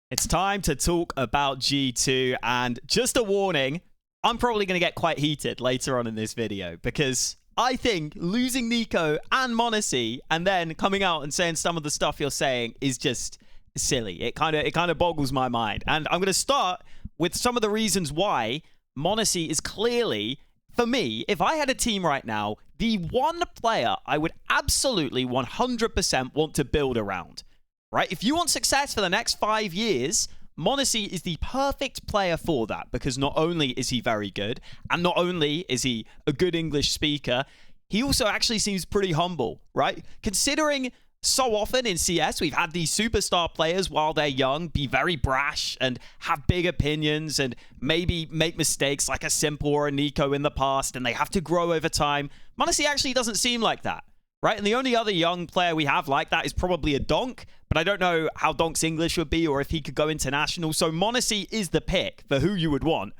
It's time to talk about G2, and just a warning, I'm probably going to get quite heated later on in this video because I think losing Nico and Monesy and then coming out and saying some of the stuff you're saying is just silly. It kind of boggles my mind. And I'm going to start with some of the reasons why Monesy is clearly, for me, if I had a team right now, the one player I would absolutely 100% want to build around. Right? If you want success for the next 5 years, Monesy is the perfect player for that because not only is he very good, and not only is he a good English speaker, he also actually seems pretty humble, right? Considering so often in CS, we've had these superstar players while they're young be very brash and have big opinions and maybe make mistakes like a Simple or a Nico in the past, and they have to grow over time. Monesy actually doesn't seem like that. Right? And the only other young player we have like that is probably a Donk, but I don't know how Donk's English would be or if he could go international. So Monesy is the pick for who you would want.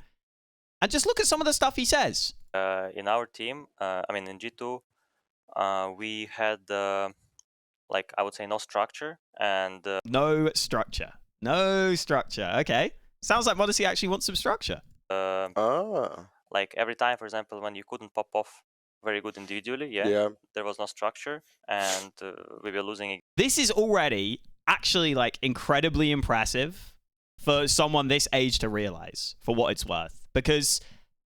And just look at some of the stuff he says. In our team, in G2, we had, like, I would say no structure and... No structure. No structure. Okay. Sounds like Monesy actually wants some structure. Like every time, for example, when you couldn't pop off very good individually, there was no structure and we were losing. This is already actually like incredibly impressive for someone this age to realize, for what it's worth. Because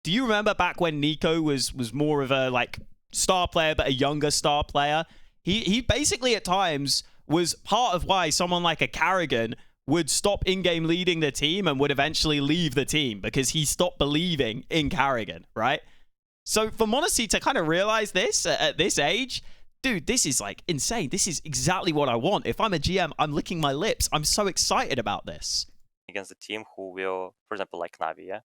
do you remember back when Nico was more of a like star player but a younger star player? He basically at times was part of why someone like a Carrigan would stop in-game leading the team and would eventually leave the team because he stopped believing in Carrigan, right? So for Monesy to kind of realize this at this age, dude, this is like insane. This is exactly what I want. If I'm a GM, I'm licking my lips. I'm so excited about this. Against the team who will, for example, like Navi, yeah?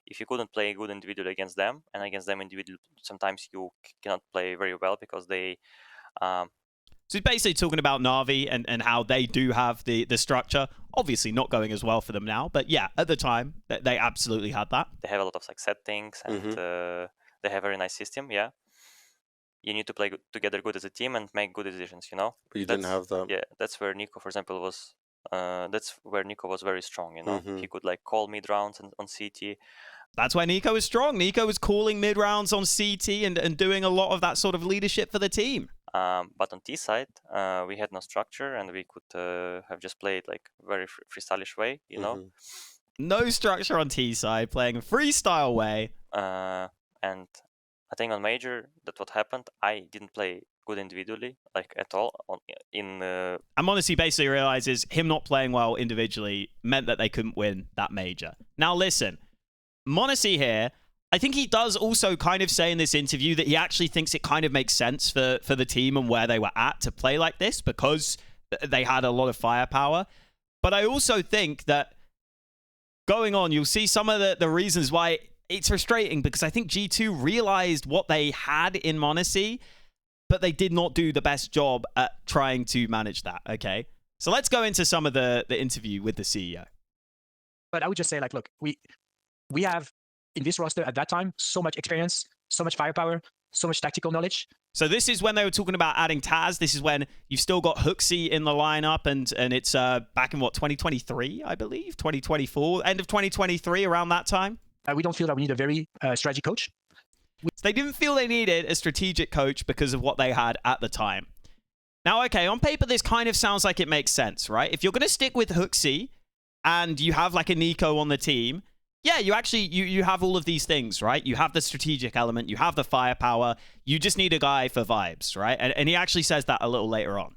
If you couldn't play good individual against them, and against them individual, sometimes you cannot play very well because they... So he's basically talking about Navi and how they do have the structure. Obviously not going as well for them now, but yeah, at the time, they absolutely had that. They have a lot of like settings and... They have a very nice system, yeah. You need to play together good as a team and make good decisions, you know? But you didn't have that. Yeah, that's where Nico, for example, was... that's where Nico was very strong, you know? He could like call mid rounds on CT. That's why Nico was strong. Nico was calling mid rounds on CT and doing a lot of that sort of leadership for the team. But on T side, we had no structure and we could have just played like very freestylish way, you know? No structure on T side, playing a freestyle way. And I think on Major, that's what happened. I didn't play good individually, like at all. And Monesy basically realizes him not playing well individually meant that they couldn't win that Major. Now listen, Monesy here, I think he does also kind of say in this interview that he actually thinks it kind of makes sense for the team and where they were at to play like this because they had a lot of firepower. But I also think that going on, you'll see some of the reasons why it's frustrating because I think G2 realized what they had in Monesy, but they did not do the best job at trying to manage that, okay? So let's go into some of the interview with the CEO. But I would just say, like, look, we have, in this roster at that time, so much experience, so much firepower, so much tactical knowledge. So this is when they were talking about adding Taz. This is when you've still got Hooksy in the lineup, and it's back in, what, 2023, I believe? 2024, end of 2023, around that time? We don't feel that we need a very strategic coach. They didn't feel they needed a strategic coach because of what they had at the time. Now, okay, on paper, this kind of sounds like it makes sense, right? If you're going to stick with Hooksy and you have like a Nico on the team, yeah, you actually, you have all of these things, right? You have the strategic element, you have the firepower, you just need a guy for vibes, right? And he actually says that a little later on.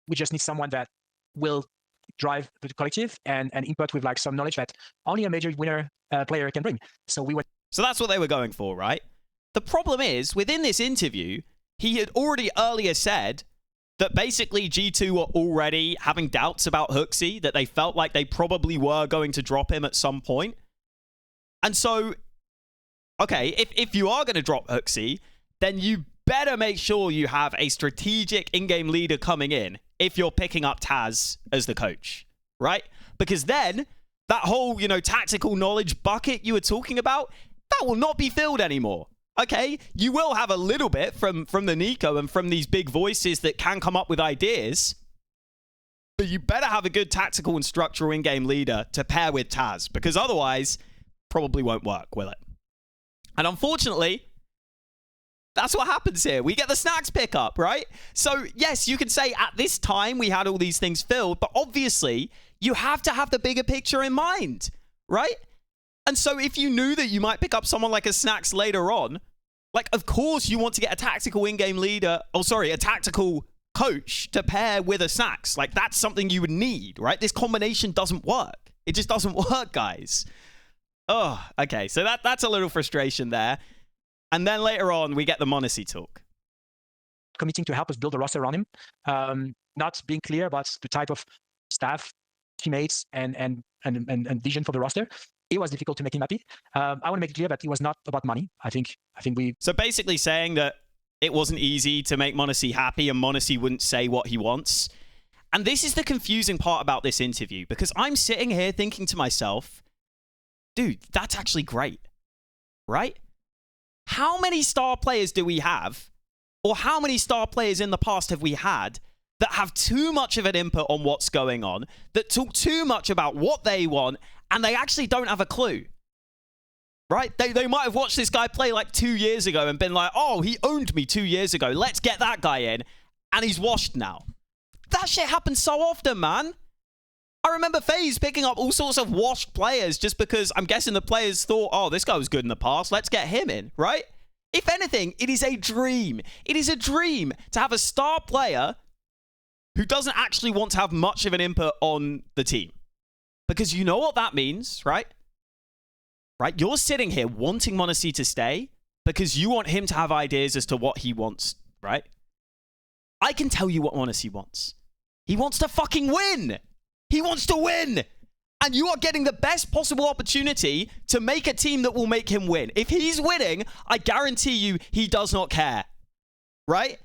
We just need someone that will drive the collective and input with like some knowledge that only a major winner player can bring. So that's what they were going for, right? The problem is, within this interview, he had already earlier said that basically G2 were already having doubts about Hooksy, that they felt like they probably were going to drop him at some point. And so, okay, if you are going to drop Hooksy, then you better make sure you have a strategic in-game leader coming in if you're picking up Taz as the coach, right? Because then that whole, tactical knowledge bucket you were talking about, that will not be filled anymore. Okay, you will have a little bit from the Nico and from these big voices that can come up with ideas. But you better have a good tactical and structural in-game leader to pair with Taz, because otherwise, probably won't work, will it? And unfortunately, that's what happens here. We get the snacks pickup, right? So yes, you can say at this time we had all these things filled, but obviously you have to have the bigger picture in mind, right? And so if you knew that you might pick up someone like a snacks later on, like, of course you want to get a tactical in-game leader, a tactical coach to pair with a snacks. Like, that's something you would need, right? This combination doesn't work. It just doesn't work, guys. Oh, okay. So that's a little frustration there. And then later on, we get the Monesy talk. Committing to help us build a roster around him. Not being clear about the type of staff, teammates, and vision for the roster. It was difficult to make him happy. I want to make it clear that it was not about money. I think we... So basically saying that it wasn't easy to make Monesy happy and Monesy wouldn't say what he wants. And this is the confusing part about this interview, because I'm sitting here thinking to myself, dude, that's actually great, right? How many star players do we have, or how many star players in the past have we had that have too much of an input on what's going on, that talk too much about what they want, and they actually don't have a clue? Right? They might have watched this guy play like 2 years ago and been like, oh, he owned me 2 years ago. Let's get that guy in. And he's washed now. That shit happens so often, man. I remember FaZe picking up all sorts of washed players just because I'm guessing the players thought, oh, this guy was good in the past. Let's get him in, right? If anything, it is a dream. It is a dream to have a star player who doesn't actually want to have much of an input on the team. Because you know what that means, right? Right? You're sitting here wanting Monesy to stay because you want him to have ideas as to what he wants, right? I can tell you what Monesy wants. He wants to fucking win. He wants to win. And you are getting the best possible opportunity to make a team that will make him win. If he's winning, I guarantee you he does not care, right?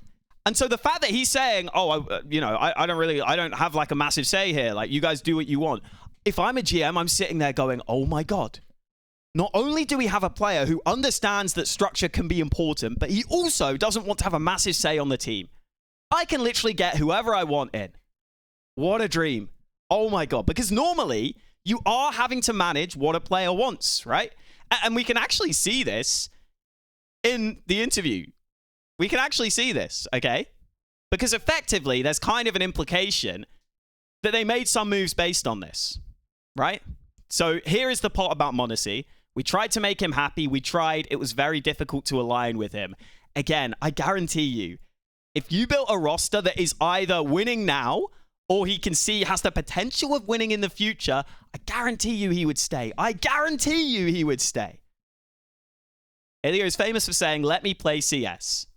And so the fact that he's saying, oh, I don't have like a massive say here. Like, you guys do what you want. If I'm a GM, I'm sitting there going, oh my God. Not only do we have a player who understands that structure can be important, but he also doesn't want to have a massive say on the team. I can literally get whoever I want in. What a dream. Oh my God. Because normally, you are having to manage what a player wants, right? And we can actually see this in the interview. We can actually see this, okay? Because effectively, there's kind of an implication that they made some moves based on this, right? So here is the part about Monesy. We tried to make him happy. We tried. It was very difficult to align with him. Again, I guarantee you, if you built a roster that is either winning now or he can see has the potential of winning in the future, I guarantee you he would stay. I guarantee you he would stay. Ilya is famous for saying, let me play CS.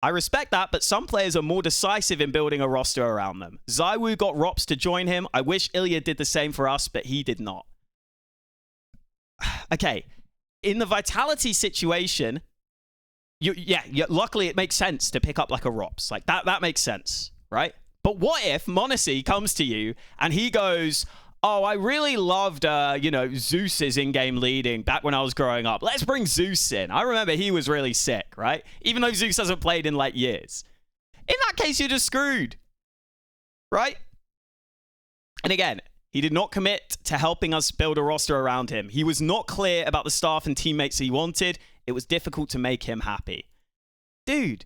I respect that, but some players are more decisive in building a roster around them. Zywoo got Rops to join him. I wish Ilya did the same for us, but he did not. Okay, in the Vitality situation, luckily it makes sense to pick up like a Rops. Like, that makes sense, right? But what if Monesy comes to you and he goes, oh, I really loved, Zeus's in-game leading back when I was growing up. Let's bring Zeus in. I remember he was really sick, right? Even though Zeus hasn't played in, like, years. In that case, you're just screwed, right? And again, he did not commit to helping us build a roster around him. He was not clear about the staff and teammates he wanted. It was difficult to make him happy. Dude.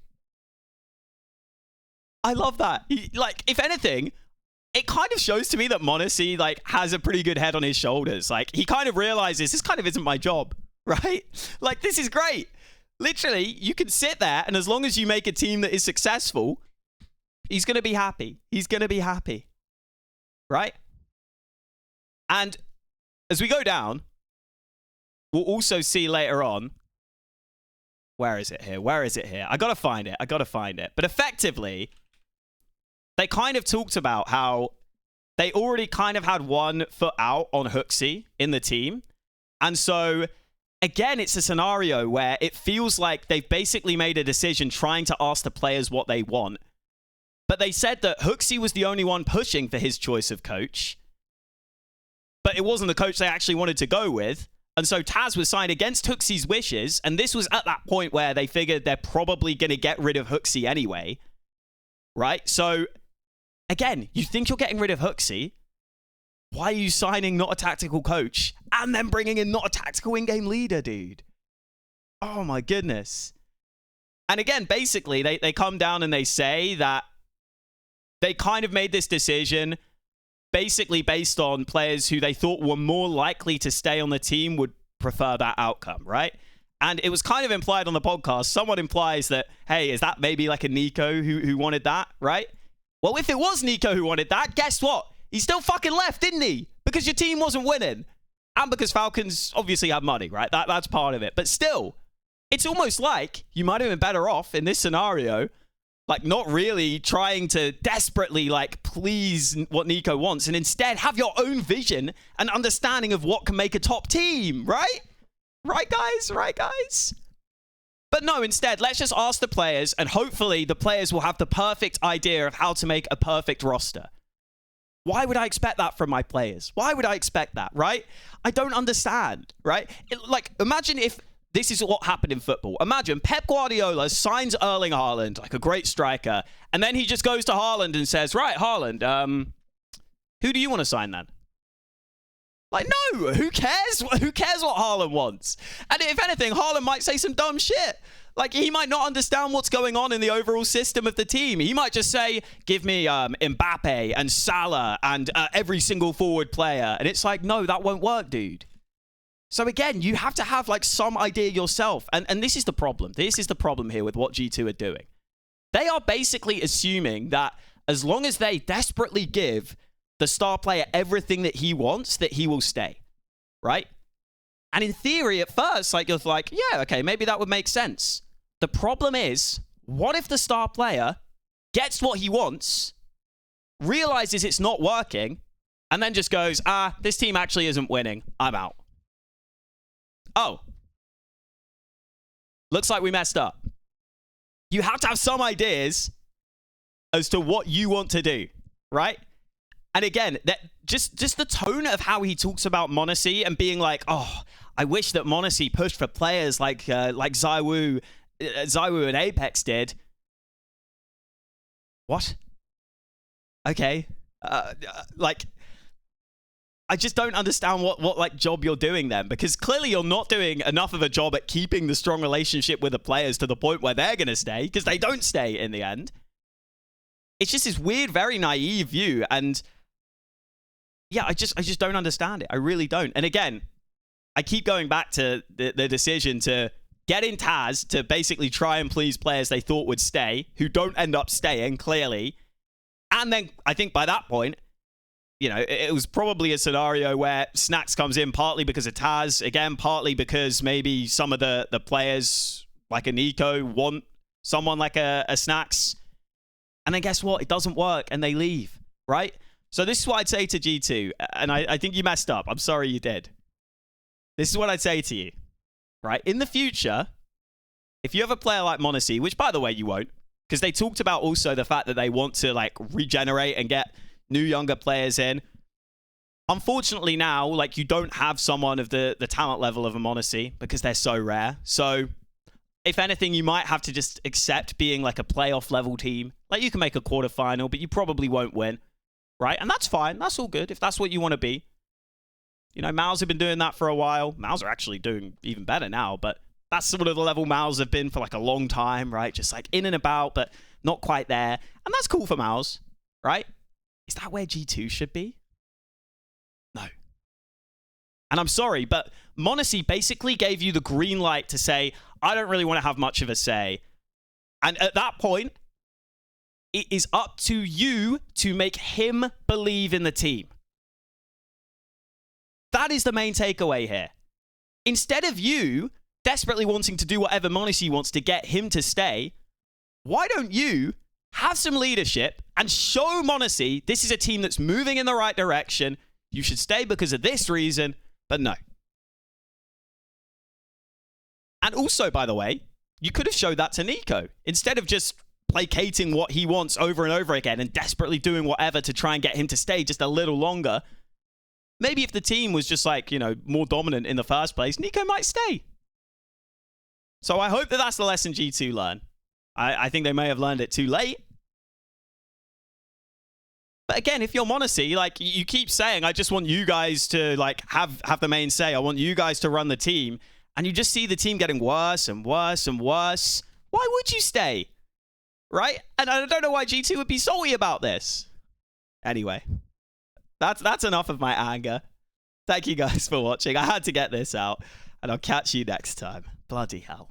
I love that. If anything, it kind of shows to me that Monesy, has a pretty good head on his shoulders. Like, he kind of realizes this kind of isn't my job, right? Like, this is great. Literally, you can sit there, and as long as you make a team that is successful, he's going to be happy. He's going to be happy, right? And as we go down, we'll also see later on, where is it here? Where is it here? I got to find it. But effectively, they kind of talked about how they already kind of had one foot out on Hooksy in the team. And so, again, it's a scenario where it feels like they've basically made a decision trying to ask the players what they want. But they said that Hooksy was the only one pushing for his choice of coach. But it wasn't the coach they actually wanted to go with. And so Taz was signed against Hooksy's wishes. And this was at that point where they figured they're probably going to get rid of Hooksy anyway. Right? So, again, you think you're getting rid of Hooksy. Why are you signing not a tactical coach and then bringing in not a tactical in-game leader, dude? Oh my goodness. And again, basically, they come down and they say that they kind of made this decision basically based on players who they thought were more likely to stay on the team would prefer that outcome, right? And it was kind of implied on the podcast. Someone implies that, hey, is that maybe like a Nico who wanted that, right? Well, if it was Nico who wanted that, guess what? He still fucking left, didn't he? Because your team wasn't winning. And because Falcons obviously have money, right? That's part of it. But still, it's almost like you might have been better off in this scenario, like not really trying to desperately like please what Nico wants and instead have your own vision and understanding of what can make a top team, right? Right, guys? Right, guys? But no, instead, let's just ask the players and hopefully the players will have the perfect idea of how to make a perfect roster. Why would I expect that from my players? Why would I expect that, right? I don't understand, right? Like, imagine if this is what happened in football. Imagine Pep Guardiola signs Erling Haaland, like a great striker, and then he just goes to Haaland and says, right, Haaland, who do you want to sign then? Like, no, who cares? Who cares what Haaland wants? And if anything, Haaland might say some dumb shit. Like, he might not understand what's going on in the overall system of the team. He might just say, give me Mbappe and Salah and every single forward player. And it's like, no, that won't work, dude. So again, you have to have like some idea yourself. And this is the problem. This is the problem here with what G2 are doing. They are basically assuming that as long as they desperately give the star player everything that he wants, that he will stay, right? And in theory, at first, like you're like, yeah, okay, maybe that would make sense. The problem is, what if the star player gets what he wants, realizes it's not working, and then just goes, this team actually isn't winning. I'm out. Oh. Looks like we messed up. You have to have some ideas as to what you want to do, right? And again, that just the tone of how he talks about Monesy and being like, oh, I wish that Monesy pushed for players like Zywoo and Apex did. What? Okay. Like, I just don't understand what like job you're doing then, because clearly you're not doing enough of a job at keeping the strong relationship with the players to the point where they're going to stay, because they don't stay in the end. It's just this weird, very naive view, and yeah, I just don't understand it. I really don't. And again, I keep going back to the decision to get in Taz to basically try and please players they thought would stay, who don't end up staying, clearly. And then I think by that point, you know, it was probably a scenario where Snacks comes in partly because of Taz, again, partly because maybe some of the players, like a Nico, want someone like a Snacks. And then guess what? It doesn't work and they leave, right? So this is what I'd say to G2, and I think you messed up. I'm sorry you did. This is what I'd say to you, right? In the future, if you have a player like Monesy, which by the way you won't, because they talked about also the fact that they want to like regenerate and get new younger players in. Unfortunately now, like you don't have someone of the talent level of a Monesy because they're so rare. So if anything, you might have to just accept being like a playoff level team. Like you can make a quarterfinal, but you probably won't win. Right? And that's fine. That's all good if that's what you want to be. You know, Mouse have been doing that for a while. Mouse are actually doing even better now, but that's sort of the level Mouse have been for like a long time, right? Just like in and about, but not quite there. And that's cool for Mouse, right? Is that where G2 should be? No. And I'm sorry, but Monesy basically gave you the green light to say, I don't really want to have much of a say. And at that point, it is up to you to make him believe in the team. That is the main takeaway here. Instead of you desperately wanting to do whatever Monesy wants to get him to stay, why don't you have some leadership and show Monesy this is a team that's moving in the right direction. You should stay because of this reason, but no. And also, by the way, you could have showed that to Nico. Instead of just placating what he wants over and over again and desperately doing whatever to try and get him to stay just a little longer. Maybe if the team was just like, you know, more dominant in the first place, Nico might stay. So I hope that that's the lesson G2 learn. I think they may have learned it too late. But again, if you're Monesy, like, you keep saying, I just want you guys to, like, have the main say. I want you guys to run the team. And you just see the team getting worse and worse and worse. Why would you stay? Right? And I don't know why G2 would be salty about this. Anyway, that's enough of my anger. Thank you guys for watching. I had to get this out. And I'll catch you next time. Bloody hell.